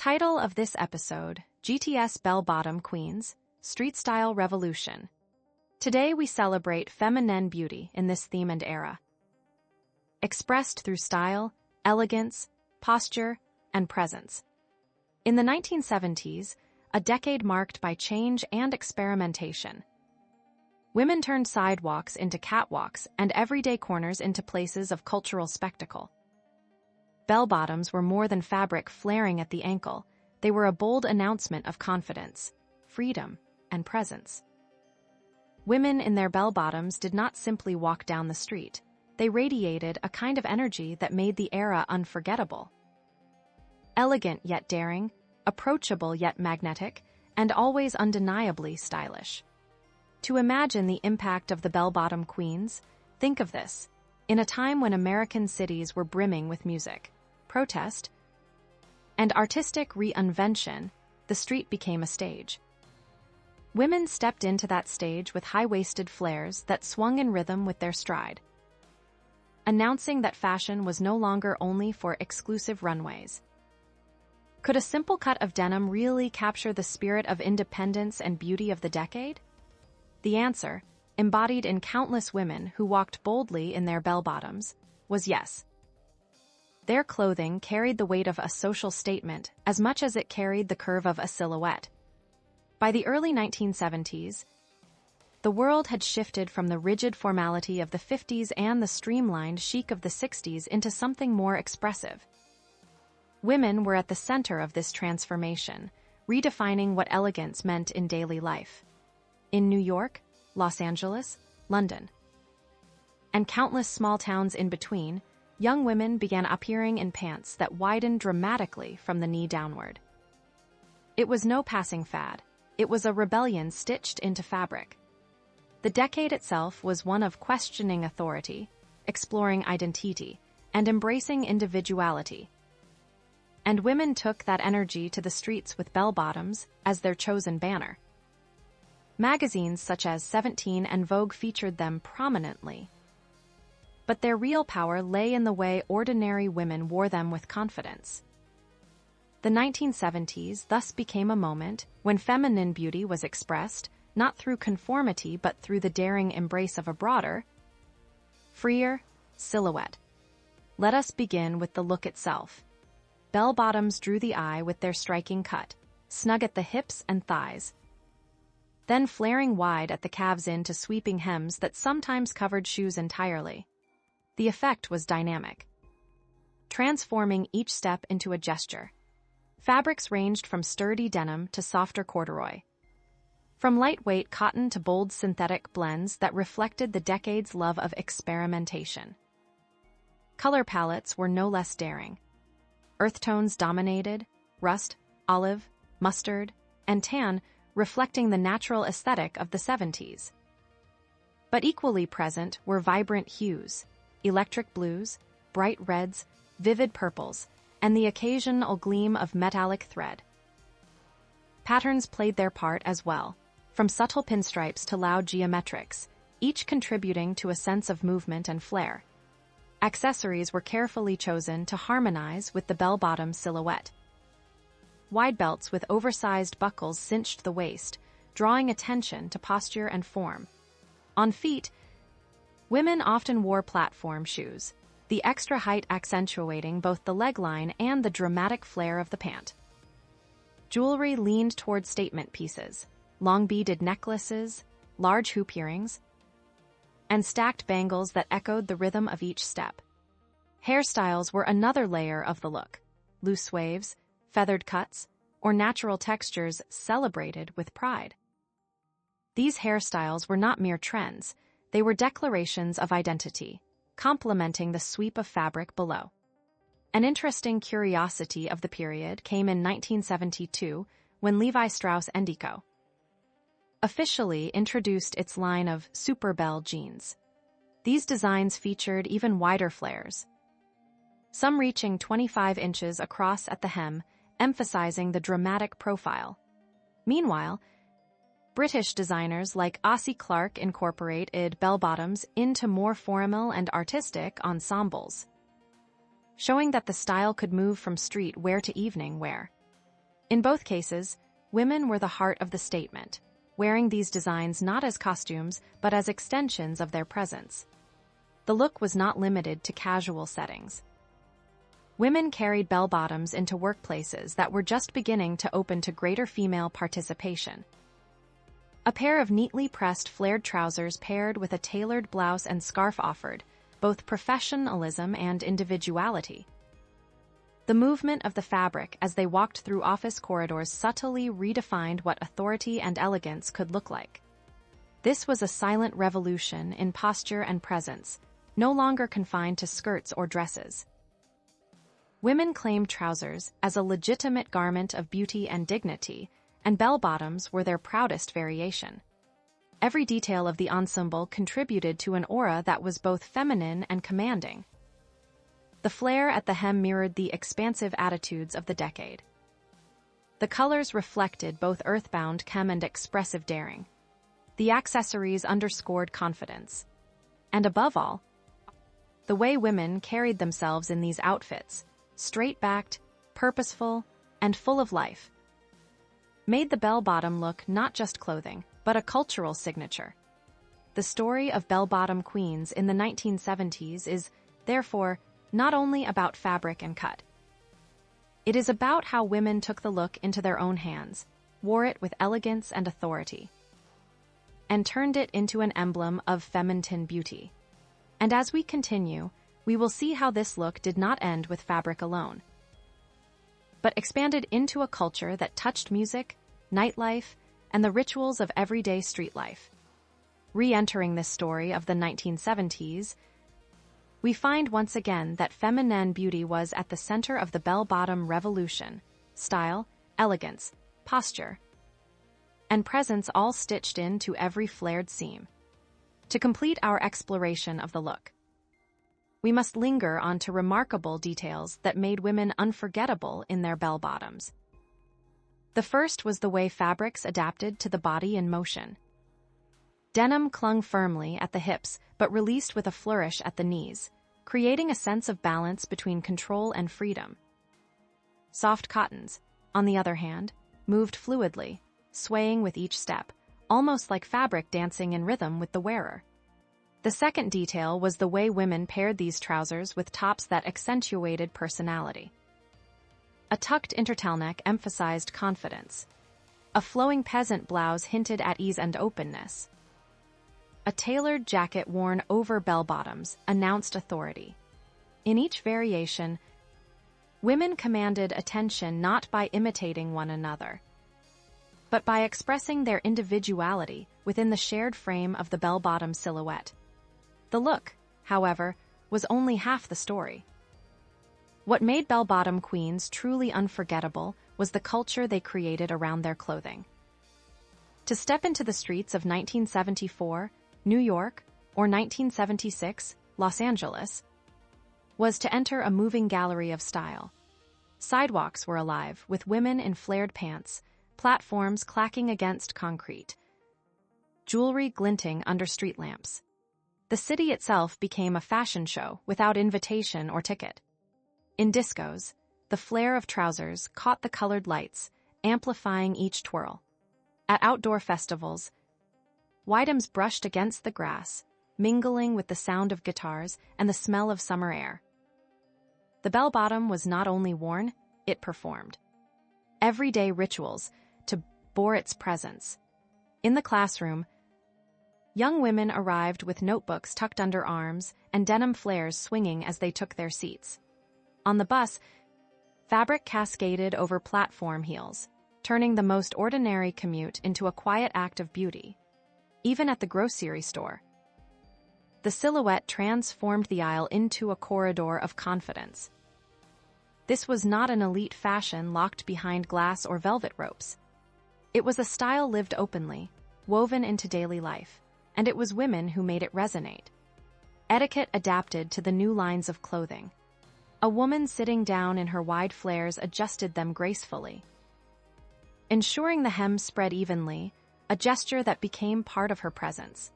Title of this episode, GTS Bell-Bottom Queens, Street Style Revolution. Today we celebrate feminine beauty in this theme and era, expressed through style, elegance, posture, and presence. In the 1970s, a decade marked by change and experimentation, women turned sidewalks into catwalks and everyday corners into places of cultural spectacle. Bell-bottoms were more than fabric flaring at the ankle. They were a bold announcement of confidence, freedom, and presence. Women in their bell-bottoms did not simply walk down the street. They radiated a kind of energy that made the era unforgettable. Elegant yet daring, approachable yet magnetic, and always undeniably stylish. To imagine the impact of the bell-bottom queens, think of this. In a time when American cities were brimming with music, protest, and artistic reinvention, the street became a stage. Women stepped into that stage with high-waisted flares that swung in rhythm with their stride, announcing that fashion was no longer only for exclusive runways. Could a simple cut of denim really capture the spirit of independence and beauty of the decade? The answer, embodied in countless women who walked boldly in their bell-bottoms, was yes. Their clothing carried the weight of a social statement as much as it carried the curve of a silhouette. By the early 1970s, the world had shifted from the rigid formality of the 50s and the streamlined chic of the 60s into something more expressive. Women were at the center of this transformation, redefining what elegance meant in daily life. In New York, Los Angeles, London, and countless small towns in between, young women began appearing in pants that widened dramatically from the knee downward. It was no passing fad. It was a rebellion stitched into fabric. The decade itself was one of questioning authority, exploring identity, and embracing individuality. And women took that energy to the streets with bell-bottoms as their chosen banner. Magazines such as 17 and Vogue featured them prominently. But their real power lay in the way ordinary women wore them with confidence. The 1970s thus became a moment when feminine beauty was expressed, not through conformity but through the daring embrace of a broader, freer silhouette. Let us begin with the look itself. Bell-bottoms drew the eye with their striking cut, snug at the hips and thighs, then flaring wide at the calves into sweeping hems that sometimes covered shoes entirely. The effect was dynamic, transforming each step into a gesture. Fabrics ranged from sturdy denim to softer corduroy, from lightweight cotton to bold synthetic blends that reflected the decade's love of experimentation. Color palettes were no less daring. Earth tones dominated, rust, olive, mustard, and tan, reflecting the natural aesthetic of the 70s. But equally present were vibrant hues, electric blues, bright reds, vivid purples, and the occasional gleam of metallic thread. Patterns played their part as well, from subtle pinstripes to loud geometrics, each contributing to a sense of movement and flair. Accessories were carefully chosen to harmonize with the bell-bottom silhouette. Wide belts with oversized buckles cinched the waist, drawing attention to posture and form. On feet, women often wore platform shoes, the extra height accentuating both the leg line and the dramatic flair of the pant. Jewelry leaned toward statement pieces, long beaded necklaces, large hoop earrings, and stacked bangles that echoed the rhythm of each step. Hairstyles were another layer of the look. Loose waves, feathered cuts, or natural textures celebrated with pride. These hairstyles were not mere trends, they were declarations of identity, complementing the sweep of fabric below. An interesting curiosity of the period came in 1972 when Levi Strauss & Co. officially introduced its line of Super Bell jeans. These designs featured even wider flares, some reaching 25 inches across at the hem, emphasizing the dramatic profile. Meanwhile, British designers like Ossie Clark incorporated bell-bottoms into more formal and artistic ensembles, showing that the style could move from street wear to evening wear. In both cases, women were the heart of the statement, wearing these designs not as costumes but as extensions of their presence. The look was not limited to casual settings. Women carried bell-bottoms into workplaces that were just beginning to open to greater female participation. A pair of neatly pressed flared trousers paired with a tailored blouse and scarf offered both professionalism and individuality. The movement of the fabric as they walked through office corridors subtly redefined what authority and elegance could look like. This was a silent revolution in posture and presence, no longer confined to skirts or dresses. Women claimed trousers as a legitimate garment of beauty and dignity, and bell-bottoms were their proudest variation. Every detail of the ensemble contributed to an aura that was both feminine and commanding. The flare at the hem mirrored the expansive attitudes of the decade. The colors reflected both earthbound chem and expressive daring. The accessories underscored confidence. And above all, the way women carried themselves in these outfits, straight-backed, purposeful, and full of life, made the bell-bottom look not just clothing, but a cultural signature. The story of bell-bottom queens in the 1970s is, therefore, not only about fabric and cut. It is about how women took the look into their own hands, wore it with elegance and authority, and turned it into an emblem of feminine beauty. And as we continue, we will see how this look did not end with fabric alone, but expanded into a culture that touched music, nightlife, and the rituals of everyday street life. Re-entering this story of the 1970s, we find once again that feminine beauty was at the center of the bell-bottom revolution: style, elegance, posture, and presence all stitched into every flared seam. To complete our exploration of the look, we must linger onto remarkable details that made women unforgettable in their bell-bottoms. The first was the way fabrics adapted to the body in motion. Denim clung firmly at the hips but released with a flourish at the knees, creating a sense of balance between control and freedom. Soft cottons, on the other hand, moved fluidly, swaying with each step, almost like fabric dancing in rhythm with the wearer. The second detail was the way women paired these trousers with tops that accentuated personality. A tucked intertaleneck emphasized confidence. A flowing peasant blouse hinted at ease and openness. A tailored jacket worn over bell-bottoms announced authority. In each variation, women commanded attention not by imitating one another, but by expressing their individuality within the shared frame of the bell-bottom silhouette. The look, however, was only half the story. What made bell-bottom queens truly unforgettable was the culture they created around their clothing. To step into the streets of 1974, New York, or 1976, Los Angeles, was to enter a moving gallery of style. Sidewalks were alive, with women in flared pants, platforms clacking against concrete, jewelry glinting under street lamps. The city itself became a fashion show without invitation or ticket. In discos, the flare of trousers caught the colored lights, amplifying each twirl. At outdoor festivals, whitems brushed against the grass, mingling with the sound of guitars and the smell of summer air. The bell-bottom was not only worn, it performed. Everyday rituals bore its presence. In the classroom, young women arrived with notebooks tucked under arms and denim flares swinging as they took their seats. On the bus, fabric cascaded over platform heels, turning the most ordinary commute into a quiet act of beauty. Even at the grocery store, the silhouette transformed the aisle into a corridor of confidence. This was not an elite fashion locked behind glass or velvet ropes. It was a style lived openly, woven into daily life, and it was women who made it resonate. Etiquette adapted to the new lines of clothing. A woman sitting down in her wide flares adjusted them gracefully, ensuring the hem spread evenly, a gesture that became part of her presence.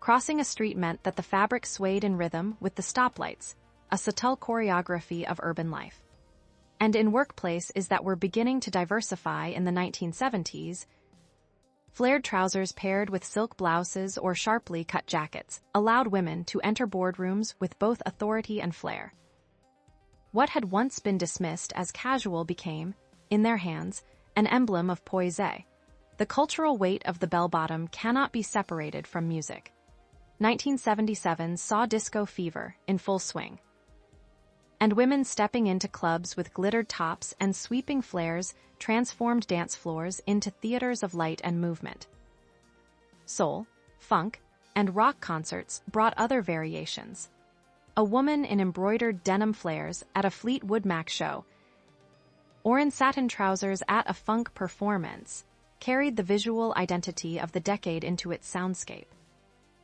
Crossing a street meant that the fabric swayed in rhythm with the stoplights, a subtle choreography of urban life. And in workplace is that we're beginning to diversify in the 1970s. Flared trousers paired with silk blouses or sharply cut jackets allowed women to enter boardrooms with both authority and flair. What had once been dismissed as casual became, in their hands, an emblem of poise. The cultural weight of the bell-bottom cannot be separated from music. 1977 saw disco fever in full swing. And women stepping into clubs with glittered tops and sweeping flares transformed dance floors into theaters of light and movement. Soul, funk, and rock concerts brought other variations. A woman in embroidered denim flares at a Fleetwood Mac show, or in satin trousers at a funk performance, carried the visual identity of the decade into its soundscape.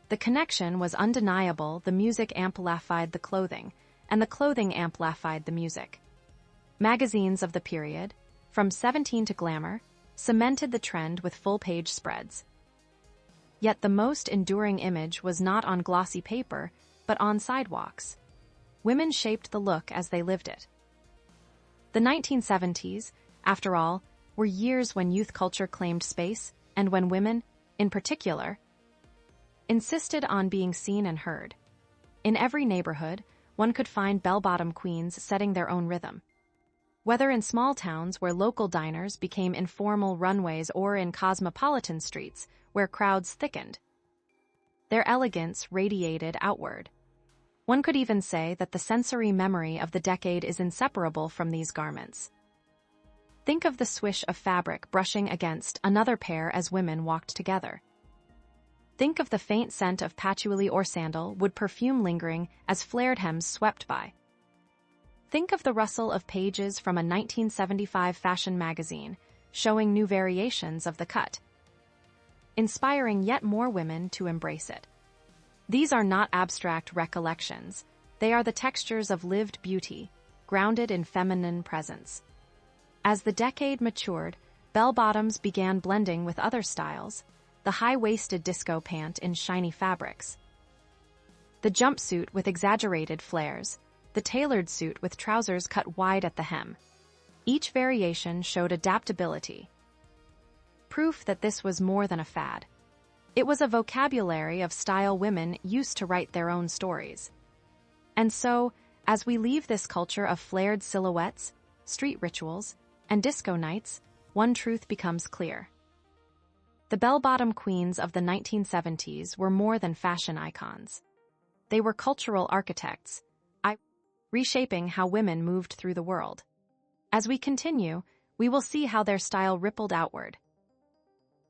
The connection was undeniable. The music amplified the clothing, and the clothing amplified the music. Magazines of the period, from 17 to Glamour, cemented the trend with full-page spreads. Yet the most enduring image was not on glossy paper, but on sidewalks. Women shaped the look as they lived it. The 1970s, after all, were years when youth culture claimed space, and when women, in particular, insisted on being seen and heard. In every neighborhood, one could find bell-bottom queens setting their own rhythm. Whether in small towns where local diners became informal runways or in cosmopolitan streets where crowds thickened, their elegance radiated outward. One could even say that the sensory memory of the decade is inseparable from these garments. Think of the swish of fabric brushing against another pair as women walked together. Think of the faint scent of patchouli or sandalwood perfume lingering as flared hems swept by. Think of the rustle of pages from a 1975 fashion magazine showing new variations of the cut, inspiring yet more women to embrace it. These are not abstract recollections. They are the textures of lived beauty, grounded in feminine presence. As the decade matured, bell-bottoms began blending with other styles, the high-waisted disco pant in shiny fabrics, the jumpsuit with exaggerated flares, the tailored suit with trousers cut wide at the hem. Each variation showed adaptability, proof that this was more than a fad. It was a vocabulary of style women used to write their own stories. And so, as we leave this culture of flared silhouettes, street rituals, and disco nights, one truth becomes clear. The bell-bottom queens of the 1970s were more than fashion icons. They were cultural architects, reshaping how women moved through the world. As we continue, we will see how their style rippled outward,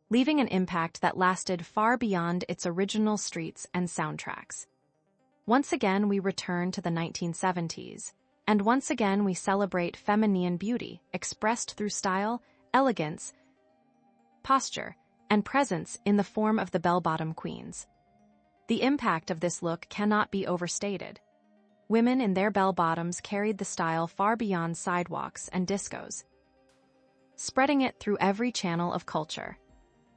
leaving an impact that lasted far beyond its original streets and soundtracks. Once again, we return to the 1970s, and once again we celebrate feminine beauty expressed through style, elegance, posture, and presence in the form of the bell-bottom queens. The impact of this look cannot be overstated. Women in their bell-bottoms carried the style far beyond sidewalks and discos, spreading it through every channel of culture.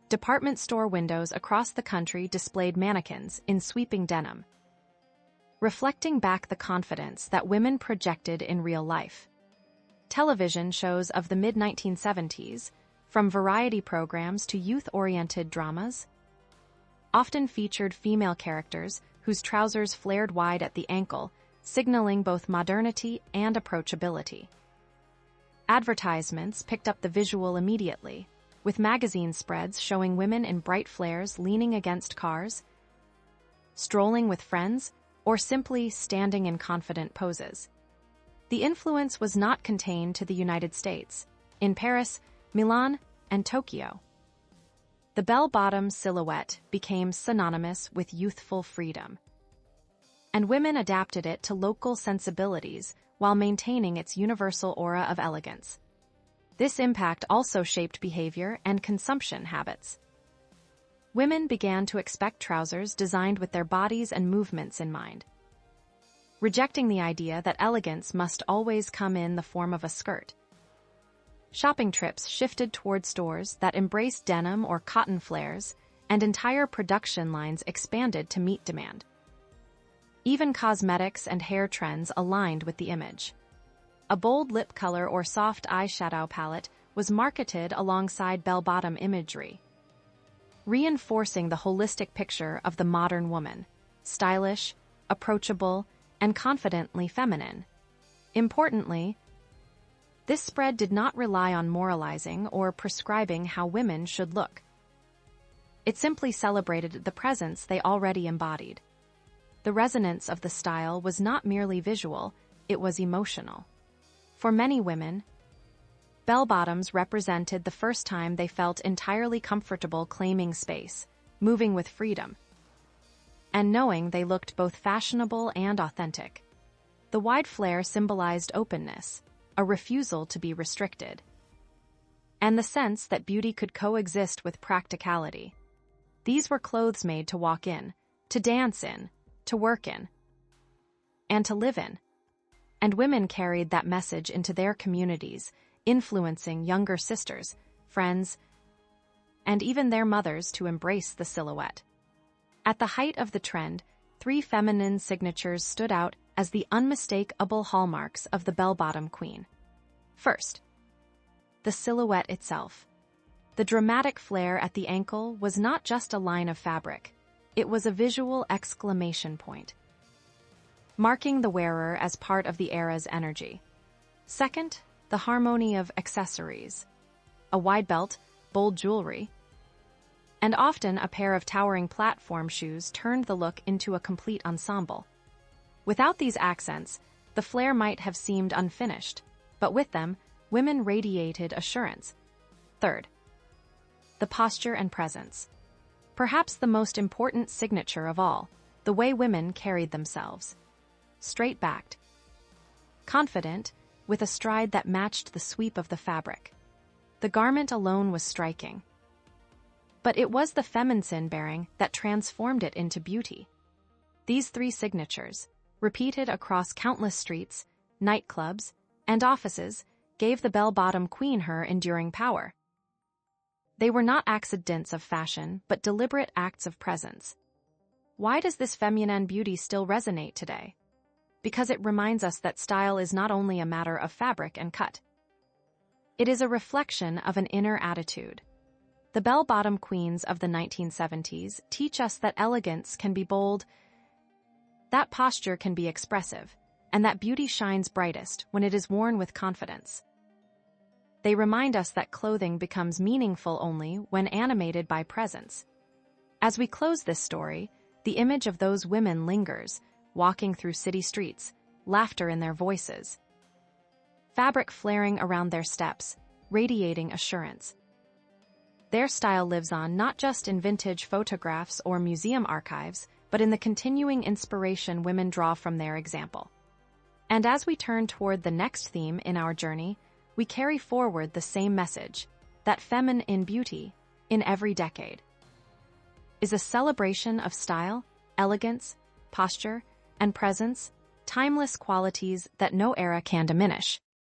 Department store windows across the country displayed mannequins in sweeping denim, reflecting back the confidence that women projected in real life. Television shows of the mid-1970s, from variety programs to youth-oriented dramas, often featured female characters whose trousers flared wide at the ankle, signaling both modernity and approachability. Advertisements picked up the visual immediately, with magazine spreads showing women in bright flares leaning against cars, strolling with friends, or simply standing in confident poses. The influence was not contained to the United States. In Paris, Milan, and Tokyo, the bell-bottom silhouette became synonymous with youthful freedom, and women adapted it to local sensibilities while maintaining its universal aura of elegance. This impact also shaped behavior and consumption habits. Women began to expect trousers designed with their bodies and movements in mind, rejecting the idea that elegance must always come in the form of a skirt. Shopping trips shifted toward stores that embraced denim or cotton flares, and entire production lines expanded to meet demand. Even cosmetics and hair trends aligned with the image. A bold lip color or soft eyeshadow palette was marketed alongside bell-bottom imagery, reinforcing the holistic picture of the modern woman: stylish, approachable, and confidently feminine. Importantly, this spread did not rely on moralizing or prescribing how women should look. It simply celebrated the presence they already embodied. The resonance of the style was not merely visual, it was emotional. For many women, bell-bottoms represented the first time they felt entirely comfortable claiming space, moving with freedom, and knowing they looked both fashionable and authentic. The wide flare symbolized openness, a refusal to be restricted, and the sense that beauty could coexist with practicality. These were clothes made to walk in, to dance in, to work in, and to live in. And women carried that message into their communities, influencing younger sisters, friends, and even their mothers to embrace the silhouette. At the height of the trend, 3 feminine signatures stood out as the unmistakable hallmarks of the bell-bottom queen. First, the silhouette itself. The dramatic flare at the ankle was not just a line of fabric, it was a visual exclamation point, marking the wearer as part of the era's energy. Second, the harmony of accessories. A wide belt, bold jewelry, and often a pair of towering platform shoes turned the look into a complete ensemble. Without these accents, the flare might have seemed unfinished, but with them, women radiated assurance. Third, the posture and presence. Perhaps the most important signature of all, the way women carried themselves. Straight-backed, confident, with a stride that matched the sweep of the fabric. The garment alone was striking, but it was the feminine bearing that transformed it into beauty. These 3 signatures, repeated across countless streets, nightclubs, and offices, gave the bell-bottom queen her enduring power. They were not accidents of fashion, but deliberate acts of presence. Why does this feminine beauty still resonate today? Because it reminds us that style is not only a matter of fabric and cut. It is a reflection of an inner attitude. The bell-bottom queens of the 1970s teach us that elegance can be bold, that posture can be expressive, and that beauty shines brightest when it is worn with confidence. They remind us that clothing becomes meaningful only when animated by presence. As we close this story, the image of those women lingers, walking through city streets, laughter in their voices, fabric flaring around their steps, radiating assurance. Their style lives on not just in vintage photographs or museum archives, but in the continuing inspiration women draw from their example. And as we turn toward the next theme in our journey, we carry forward the same message, that feminine beauty, in every decade, is a celebration of style, elegance, posture, and presence, timeless qualities that no era can diminish.